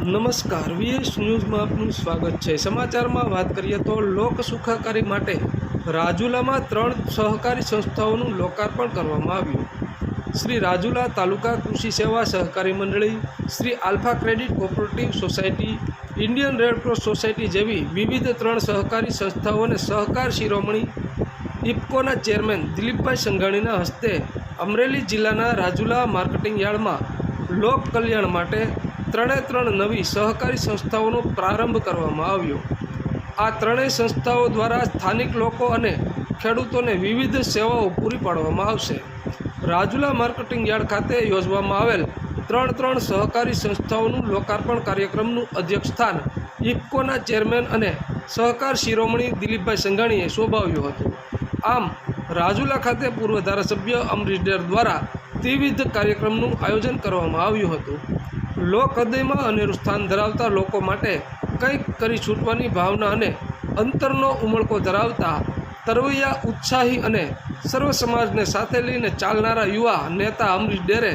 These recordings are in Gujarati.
નમસ્કાર, વીએસ ન્યૂઝમાં આપનું સ્વાગત છે। સમાચારમાં વાત કરીએ તો લોક સુખાકારી માટે રાજુલામાં 3 સહકારી સંસ્થાઓનું લોકાર્પણ કરવામાં આવ્યું। શ્રી રાજુલા તાલુકા કૃષિ સેવા સહકારી મંડળી, Shri alpha credit cooperative society, Indian red cross society જેવી વિવિધ 3 સહકારી સંસ્થાઓને સહકાર શિરોમણી ઇફકોના ચેરમેન દિલીપભાઈ સંઘાણીના હસ્તે અમરેલી જિલ્લાના રાજુલા માર્કેટિંગ યાર્ડમાં લોક કલ્યાણ માટે 3 નવી સહકારી સંસ્થાઓનો પ્રારંભ કરવામાં આવ્યો। આ 3 સંસ્થાઓ દ્વારા સ્થાનિક લોકો અને ખેડૂતોને વિવિધ સેવાઓ પૂરી પાડવામાં આવશે। રાજુલા માર્કેટિંગ યાર્ડ ખાતે યોજવામાં આવેલ 3 સહકારી સંસ્થાઓનું લોકાર્પણ કાર્યક્રમનું અધ્યક્ષસ્થાન ઇફકોના ચેરમેન અને સહકાર શિરોમણી દિલીપભાઈ સંઘાણીએ શોભાવ્યું હતું। આમ રાજુલા ખાતે પૂર્વ ધારાસભ્ય અમરીશ ડેર દ્વારા ત્રિવિધ કાર્યક્રમનું આયોજન કરવામાં આવ્યું હતું। લોક હૃદયમાં અનેરું સ્થાન ધરાવતા લોકો માટે કંઈક કરી છૂટવાની ભાવના અને અંતરનો ઉમળકો ધરાવતા તરવૈયા, ઉત્સાહી અને સર્વ સમાજને સાથે લઈને ચાલનારા યુવા નેતા અમરીશ ડેરે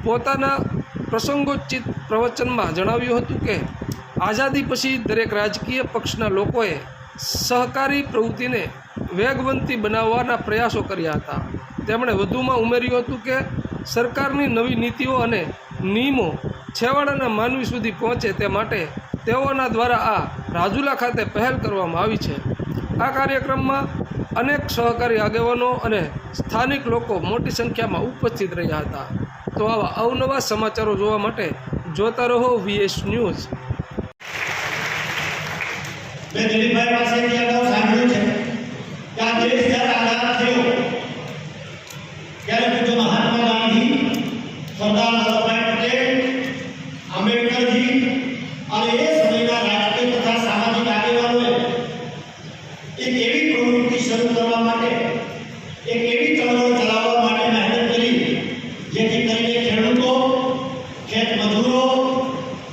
પોતાના પ્રસંગોચિત પ્રવચનમાં જણાવ્યું હતું કે આઝાદી પછી દરેક રાજકીય પક્ષના લોકોએ સહકારી પ્રવૃત્તિને વેગવંતી બનાવવાના પ્રયાસો કર્યા હતા। તેમણે વધુમાં ઉમેર્યું હતું કે સરકારની નવી નીતિઓ અને નિયમો છેવાડાના માનવી સુધી પહોંચે તે માટે તેઓના દ્વારા આ રાજુલા ખાતે પહેલ કરવામાં આવી છે। આ કાર્યક્રમમાં અનેક સહકારી આગેવાનો અને સ્થાનિક લોકો મોટી સંખ્યામાં ઉપસ્થિત રહ્યા હતા। તો આવા અવનવા સમાચારો જોવા માટે જોતા રહો વીએસ ન્યૂઝ। મેં દિલીપભાઈ પાસેથી અગાઉ સાંભળ્યું છે કે આ દેશ જ્યારે આઝાદ થયો ત્યારે પૂજ્ય મહાત્મા ગાંધી, સરદાર વલ્લભભાઈ પટેલ, આંબેડકરજી અને એ સમયના રાજકીય તથા સામાજિક આગેવાનોએ એક એવી પ્રવૃત્તિ શરૂ કરવા માટે, એક એવી ચળવળ ચલાવવા માટે મહેનત કરી જેથી કરીને ખેડૂતો, ખેત મજૂરો,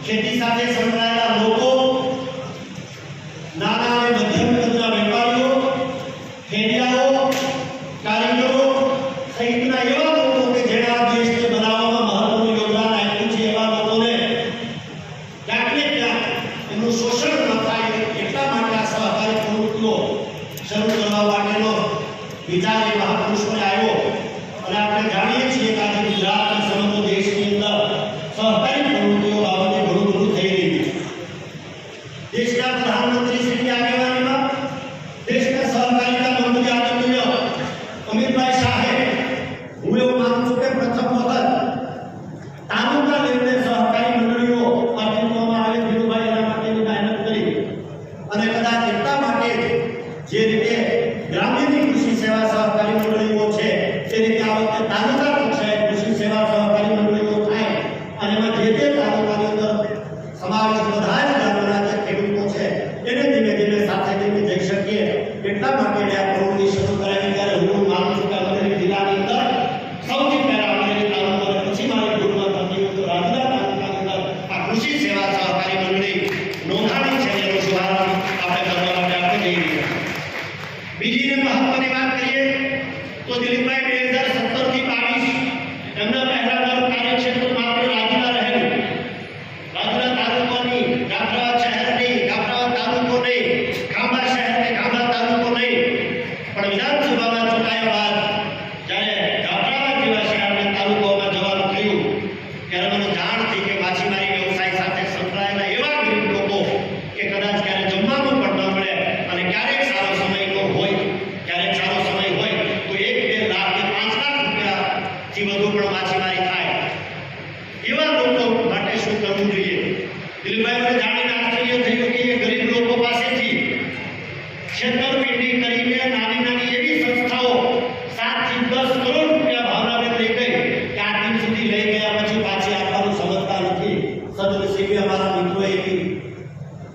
ખેતી સાથે સંકળાયેલા લોકો, નાના અને મધ્યમ કદના વેપારીઓ, ખેડિયાઓ, કારીગરો સહિતના એવા લોકો કે જેણે આ દેશને બનાવવામાં મહત્વનું યોગદાન આપ્યું છે, એવા લોકોને ક્યાંક ને ક્યાંક એમનું શોષણ ન થાય એટલા માટે આ સહકારી પ્રવૃત્તિઓ શરૂ કરવા માટેનો વિચાર એ મહાપુરુષોને આવ્યો। અને આપણે જાણીએ છીએ કે આજે ગુજરાત અને સમગ્ર દેશની અંદર સહકારી પ્રવૃત્તિઓ બાબતે ઘણું બધું થઈ રહ્યું છે। દેશના પ્રધાનમંત્રીશ્રીની આગેવાનીમાં દેશના સહકારિતા મંત્રી આદરણીય અમિતભાઈ શાહે, હું એવું માનું છું કે પ્રથમ વખત તાલુકા લેવલે સહકારી મંડળીઓ અસ્તિત્વમાં આવે, ધીરુભાઈ એના માટેની મહેનત કરી અને કદાચ એટલા માટે જે રીતે ગ્રામ્યની કૃષિ સેવા સહકારી મંડળીઓ છે તે રીતે આ વખતે તાલુકા કક્ષાએ કૃષિ સેવા સહકારી મંડળીઓ થાય અને એમાં જે તે તાલુકાની અંદર સમાવેશ બધા જ ગામોના જે ખેડૂતો છે એને ધીમે ધીમે સાથે લઈને જઈ શકીએ એટલા માટે આ પ્રવૃત્તિ શરૂ કરાવી। ત્યારે હું માનું છું કે અમરેલી જિલ્લાની અંદર સૌથી પહેલા અમરેલી તાલુકો અને પછી મારી ભૂલમાં થતી હોય તો રાજુલા તાલુકાની અંદર આ કૃષિ સેવા સહકારી મંડળી નોંધાણી છે એનો શુભારંભ આપણે કરવા માટે આપણે જઈ રહ્યા છીએ। બીજી ને મહત્વની વાત કરીએ તો દિલીપભાઈ 2017 થી 22 એમના પહેલા કાર્યક્ષેત્ર માત્ર રાજુલા રહેલું, રાજુલા તાલુકાની, જાફરાબાદ શહેરની, જાફરાબાદ તાલુકો નહીં, ખાંભા શહેરને ખાંભા તાલુકો નહીં, પણ વિધાનસભામાં ચૂંટાયા બાદ જ્યારે જાફરાબાદ જેવા શહેરના તાલુકામાં જવાનું થયું ત્યારે મને જાણ થઈ કે માછીમારી વ્યવસાય સાથે સંકળાયેલા એવા ગરીબ લોકો કે કદાચ ક્યારે જમવાનું પણ ન મળે અને ક્યારેક સારો સમય ન હોય, ક્યારેક સારો સમય હોય તો 1-2 લાખ કે 5 લાખ રૂપિયાથી વધુ પણ માછીમારી થાય, એવા લોકો માટે શું કરવું જોઈએ? દિલીપભાઈને જાણીને આશ્ચર્ય થયું કે એ ગરીબ લોકો પાસેથી છેતરપિંડી કરીને નાની નાની એવી સંસ્થાઓ 7 થી 10 કરોડ રૂપિયા ભાવનાને લઈ ગઈ કે આ દિન સુધી લઈ ગયા પછી પાછી આપવાનું સમજતા નથી। સદનસીબે અમારા મિત્રોએ એવી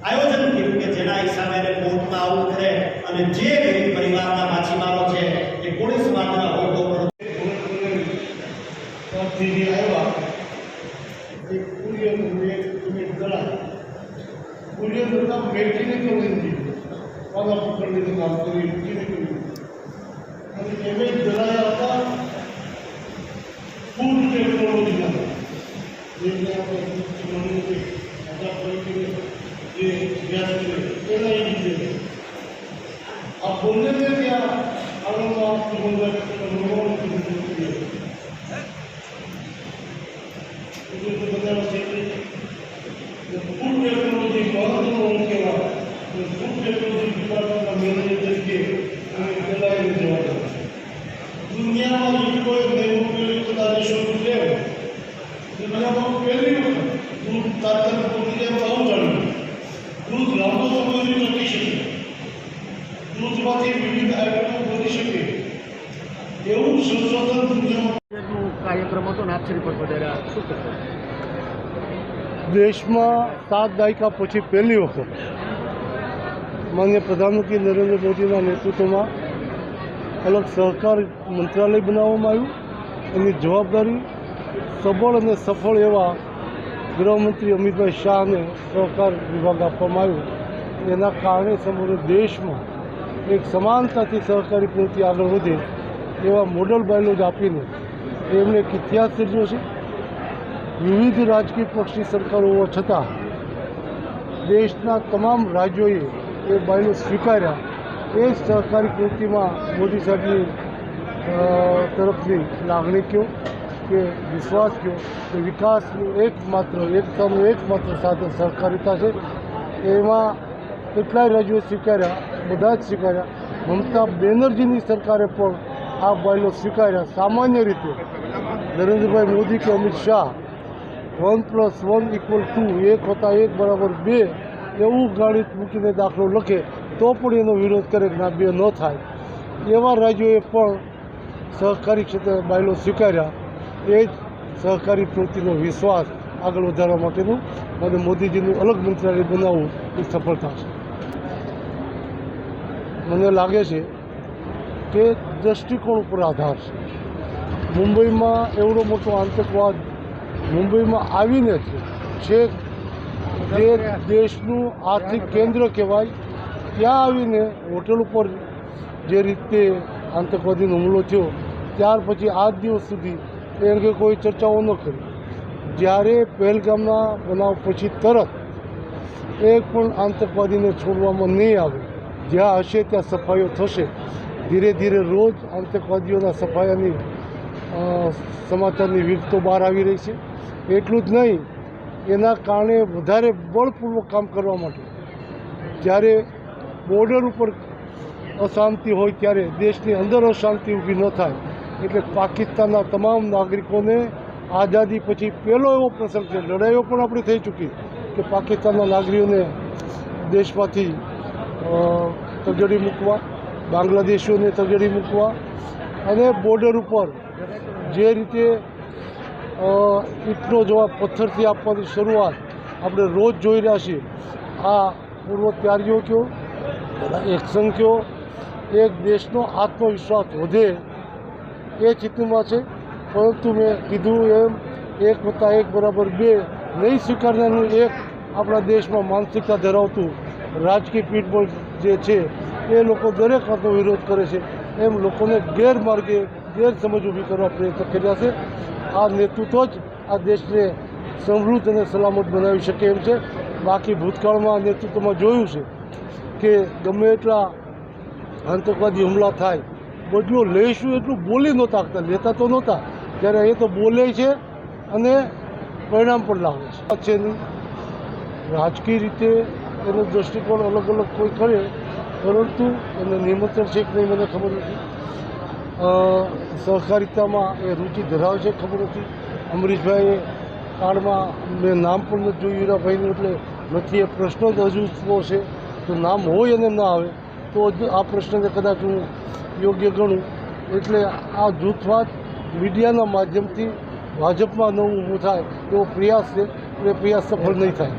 આયોજન કર્યું કે જેના હિસાબે એને કોર્ટમાં આવવું પડે અને જે ગરીબ પરિવારના માછીમારો છે એ કોળી સમાજના વર્ગો પર ટેકનોલોજી વિદ્યાર્થીઓ એના એ રીતે આ બંનેને ત્યાં આનંદમાં બધા છે ફૂડ ટેકનોલોજી મહત્વનો હું કહેવાય ફૂડ ટેકનોલોજી ડિપાર્ટમેન્ટના મેનેજર તરીકે અમે ચલાવી જવાના દુનિયામાં એવી કોઈ મેમોરિયલ બધા દેશોનું છે દુનિયામાં પહેલી વખત દૂધ તાત્કાલિક પ્રક્રિયામાં આવું જાણ્યું દૂધ લાંબો સમય સુધી ટકી શકે દૂધમાંથી વિવિધ આઈટમો બની શકે એવું સંશોધન દુનિયામાં કાર્યક્રમ હતો ને આપશ્રી પર પધાર્યા શું કરશો? દેશમાં 7 દાયકા પછી પહેલી વખત માનનીય પ્રધાનમંત્રી નરેન્દ્ર મોદીના નેતૃત્વમાં અલગ સહકાર મંત્રાલય બનાવવામાં આવ્યું. એની જવાબદારી સબળ અને સફળ એવા ગૃહમંત્રી અમિતભાઈ શાહને સહકાર વિભાગ આપવામાં આવ્યો. એના કારણે સમગ્ર દેશમાં એક સમાનતાથી સહકારી પ્રવૃત્તિ આગળ વધે એવા મોડલ બાયલોજ આપીને એમણે એક ઇતિહાસ સર્જ્યો છે. વિવિધ રાજકીય પક્ષની સરકારો હોવા છતાં દેશના તમામ રાજ્યોએ એ બાયલો સ્વીકાર્યા. એ જ સહકારી પ્રવૃત્તિમાં મોદી સાહેબની તરફની લાગણી કહો કે વિશ્વાસ કહો કે વિકાસનું એકતાનું એકમાત્ર સાધન સહકારિતા છે. એમાં કેટલાય રાજ્યોએ સ્વીકાર્યા, બધા જ સ્વીકાર્યા. મમતા બેનર્જીની સરકારે પણ આ બાયલો સ્વીકાર્યા. સામાન્ય રીતે નરેન્દ્રભાઈ મોદી કે અમિત શાહ 1+1 = 2 1 + 1 = 2 એવું ગણિત મૂકીને દાખલો લખે તો પણ એનો વિરોધ કરે કે ના 2 ન થાય. એવા રાજ્યોએ પણ સહકારી ક્ષેત્રે બાયલો સ્વીકાર્યા. એ જ સહકારી પ્રવૃત્તિનો વિશ્વાસ આગળ વધારવા માટેનું અને મોદીજીનું અલગ મંત્રાલય બનાવવું એ સફળતા છે. મને લાગે છે કે દૃષ્ટિકોણ ઉપર આધાર છે. મુંબઈમાં એવડો મોટો આતંકવાદ મુંબઈમાં આવીને છે જે દેશનું આર્થિક કેન્દ્ર કહેવાય ત્યાં આવીને હોટલ ઉપર જે રીતે આતંકવાદીનો હુમલો થયો ત્યાર પછી આજ દિવસ સુધી એ અંગે કોઈ ચર્ચાઓ ન કરી. જ્યારે પહેલગામના બનાવ પછી તરત એક પણ આતંકવાદીને છોડવામાં નહીં આવે. જ્યાં હશે ત્યાં સફાઈઓ થશે. ધીરે ધીરે રોજ આતંકવાદીઓના સફાયાની સમાચારની વિગતો બહાર આવી રહી છે. એટલું જ નહીં, એના કારણે વધારે બળપૂર્વક કામ કરવા માટે જ્યારે બોર્ડર ઉપર અશાંતિ હોય ત્યારે દેશની અંદર અશાંતિ ઊભી ન થાય એટલે પાકિસ્તાનના તમામ નાગરિકોને આઝાદી પછી પહેલો એવો પ્રસંગ છે. લડાઈઓ પણ આપણી થઈ ચૂકી કે પાકિસ્તાનના નાગરિકોને દેશમાંથી તગડી મૂકવા, બાંગ્લાદેશીઓને તગડી મૂકવા અને બોર્ડર ઉપર જે રીતે ઈંટનો જવાબ પથ્થરથી આપવાની શરૂઆત આપણે રોજ જોઈ રહ્યા છીએ. આ પૂર્વ ત્યારીઓ કયો, એક્શન કયો, એક દેશનો આત્મવિશ્વાસ વધે એ ચિત્રમાં છે. પરંતુ મેં કીધું એમ 1 + 1 = 2 નહીં સ્વીકારનારનું એક આપણા દેશમાં માનસિકતા ધરાવતું રાજકીય પીઠબળ જે છે એ લોકો દરેક વાતનો વિરોધ કરે છે. એમ લોકોને ગેરમાર્ગે ગેરસમજ ઊભી કરવા પ્રયત્ન કર્યા છે. આ નેતૃત્વ જ આ દેશને સમૃદ્ધ અને સલામત બનાવી શકે એમ છે. બાકી ભૂતકાળમાં નેતૃત્વમાં જોયું છે કે ગમે એટલા આતંકવાદી હુમલા થાય બદલો લઈશું એટલું બોલી નહોતા શકતા, લેતા તો નહોતા. ત્યારે એ તો બોલે છે અને પરિણામ પણ લાવે છે. રાજકીય રીતે એનો દૃષ્ટિકોણ અલગ અલગ કોઈ કરે, પરંતુ એને નિમંત્રણ છે કે નહીં મને ખબર નથી. સહકારિતામાં એ રુચિ ધરાવે છે ખબર નથી. અમરીશભાઈએ કાળમાં મેં નામ પણ નથી જોયું હીરાભાઈનું, એટલે નથી. એ પ્રશ્ન જ અજૂજવો છે. તો નામ હોય અને ના આવે તો આ પ્રશ્નને કદાચ હું યોગ્ય ગણું. એટલે આ જૂથવાદ મીડિયાના માધ્યમથી ભાજપમાં નવું ઊભું થાય એવો પ્રયાસ છે. એ પ્રયાસ સફળ નહીં થાય.